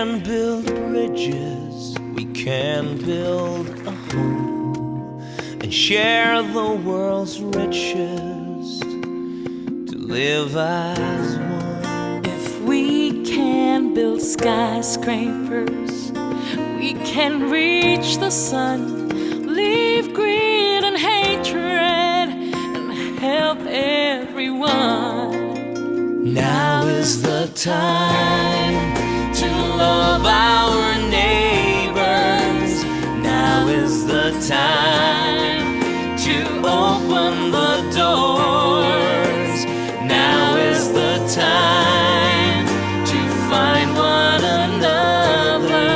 can build bridges, we can build a home, and share the world's riches, to live as one. If we can build skyscrapers, we can reach the sun, leave greed and hatred, and help everyone. Now is the time to love our neighbors. Now is the time to open the doors. Now is the time to find one another.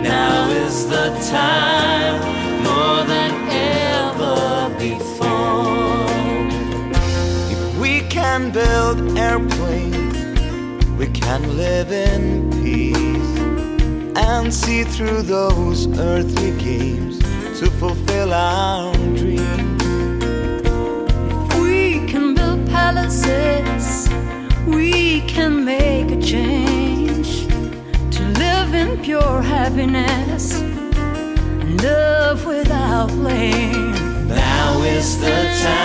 Now is the time more than ever before. If we can build airplanes, we can live in peace and see through those earthly games to fulfill our dreams. If we can build palaces, we can make a change, to live in pure happiness and love without blame. Now is the time